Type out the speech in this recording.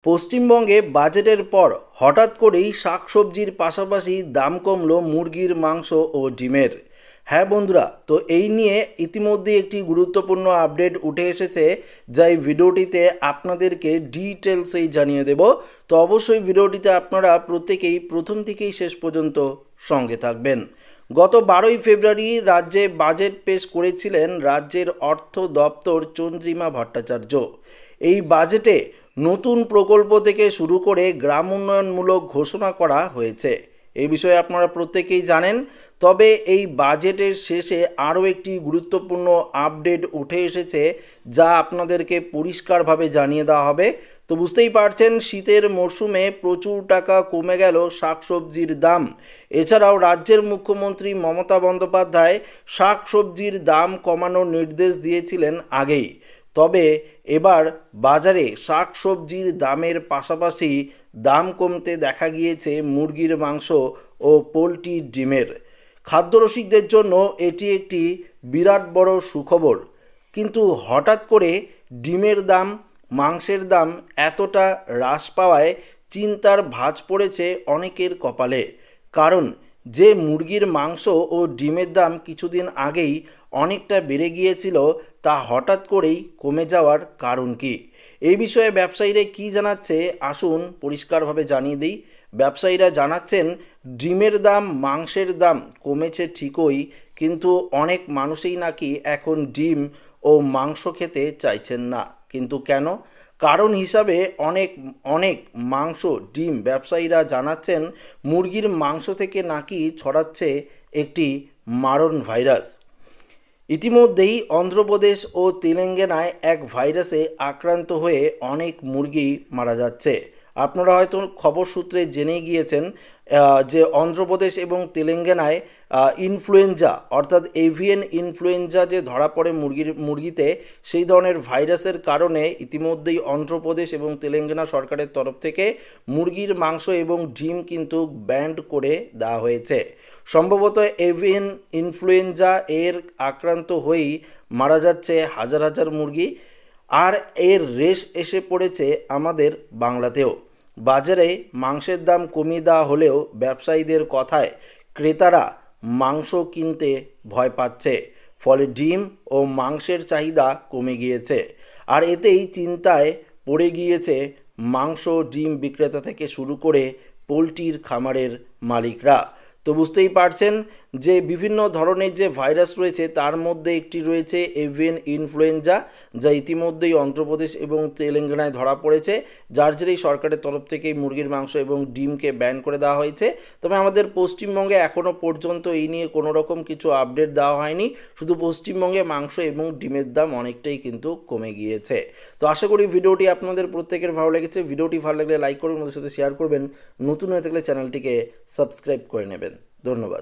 পশ্চিমবঙ্গে বাজেটের পর হঠাৎ করেই শাকসবজির পাশাপাশি দাম কমলো মুরগির মাংস ও ডিমের। হ্যাঁ বন্ধুরা, তো এই নিয়ে ইতিমধ্যে একটি গুরুত্বপূর্ণ আপডেট উঠে এসেছে, যা এই ভিডিওটিতে আপনাদেরকে ডিটেলসেই জানিয়ে দেব। তো অবশ্যই ভিডিওটিতে আপনারা প্রত্যেকেই প্রথম থেকেই শেষ পর্যন্ত সঙ্গে থাকবেন। গত 12ই ফেব্রুয়ারি রাজ্যে বাজেট পেশ করেছিলেন রাজ্যের অর্থ দপ্তর চন্দ্রিমা ভট্টাচার্য। এই বাজেটে নতুন প্রকল্প থেকে শুরু করে গ্রাম উন্নয়নমূলক ঘোষণা করা হয়েছে। এই বিষয়ে আপনারা প্রত্যেকেই জানেন। তবে এই বাজেটের শেষে আরও একটি গুরুত্বপূর্ণ আপডেট উঠে এসেছে, যা আপনাদেরকে পরিষ্কারভাবে জানিয়ে দেওয়া হবে। তো বুঝতেই পারছেন, শীতের মরশুমে প্রচুর টাকা কমে গেল শাকসবজির দাম। এছাড়াও রাজ্যের মুখ্যমন্ত্রী মমতা বন্দ্যোপাধ্যায় শাকসবজির দাম কমানোর নির্দেশ দিয়েছিলেন আগেই। তবে এবার বাজারে শাকসবজির দামের পাশাপাশি দাম কমতে দেখা গিয়েছে মুরগির মাংস ও পোলট্রির ডিমের। খাদ্যরসিকদের জন্য এটি একটি বিরাট বড় সুখবর। কিন্তু হঠাৎ করে ডিমের দাম, মাংসের দাম এতটা হ্রাস পাওয়ায় চিন্তার ভাঁজ পড়েছে অনেকের কপালে। কারণ যে মুরগির মাংস ও ডিমের দাম কিছুদিন আগেই অনেকটা বেড়ে গিয়েছিল, তা হঠাৎ করেই কমে যাওয়ার কারণ কি? এই বিষয়ে ব্যবসায়ীরা কি জানাচ্ছে আসুন পরিষ্কারভাবে জানিয়ে দিই। ব্যবসায়ীরা জানাচ্ছেন, ডিমের দাম, মাংসের দাম কমেছে ঠিকই, কিন্তু অনেক মানুষই নাকি এখন ডিম ও মাংস খেতে চাইছেন না। কিন্তু কেন? কারণ হিসাবে অনেক অনেক মাংস, ডিম ব্যবসায়ীরা জানাচ্ছেন, মুরগির মাংস থেকে নাকি ছড়াচ্ছে একটি মারণ ভাইরাস। ইতিমধ্যেই অন্ধ্রপ্রদেশ ও তেলেঙ্গানায় এক ভাইরাসে আক্রান্ত হয়ে অনেক মুরগি মারা যাচ্ছে। আপনারা হয়তো খবর সূত্রে জেনে গিয়েছেন যে অন্ধ্রপ্রদেশ এবং তেলেঙ্গানায় ইনফ্লুয়েঞ্জা অর্থাৎ এভিয়ান ইনফ্লুয়েঞ্জা যে ধরা পড়ে মুরগিতে, সেই ধরনের ভাইরাসের কারণে ইতিমধ্যেই অন্ধ্রপ্রদেশ এবং তেলেঙ্গানা সরকারের তরফ থেকে মুরগির মাংস এবং ডিম কিন্তু ব্যান্ড করে দেওয়া হয়েছে। সম্ভবত এভিয়ান ইনফ্লুয়েঞ্জা এর আক্রান্ত হয়েই মারা যাচ্ছে হাজার হাজার মুরগি। আর এর রেশ এসে পড়েছে আমাদের বাংলাতেও। বাজারে মাংসের দাম কমিয়ে দেওয়া হলেও ব্যবসায়ীদের কথায় ক্রেতারা মাংস কিনতে ভয় পাচ্ছে। ফলে ডিম ও মাংসের চাহিদা কমে গিয়েছে। আর এতেই চিন্তায় পড়ে গিয়েছে মাংস, ডিম বিক্রেতা থেকে শুরু করে পোলট্রির খামারের মালিকরা। তো বুঝতেই পারছেন যে বিভিন্ন ধরনের যে ভাইরাস রয়েছে, তার মধ্যে একটি রয়েছে এভিয়ান ইনফ্লুয়েঞ্জা, যা ইতিমধ্যেই অন্ধ্রপ্রদেশ এবং তেলেঙ্গানায় ধরা পড়েছে, যার জেরেই সরকারের তরফ থেকেই মুরগির মাংস এবং ডিমকে ব্যান করে দেওয়া হয়েছে। তবে আমাদের পশ্চিমবঙ্গে এখনও পর্যন্ত এই নিয়ে কোনো রকম কিছু আপডেট দেওয়া হয়নি। শুধু পশ্চিমবঙ্গে মাংস এবং ডিমের দাম অনেকটাই কিন্তু কমে গিয়েছে। তো আশা করি ভিডিওটি আপনাদের প্রত্যেকের ভালো লেগেছে। ভিডিওটি ভালো লাগলে লাইক করবেন, ওদের সাথে শেয়ার করবেন। নতুন হয়ে থাকলে চ্যানেলটিকে সাবস্ক্রাইব করে নেবেন। ধন্যবাদ।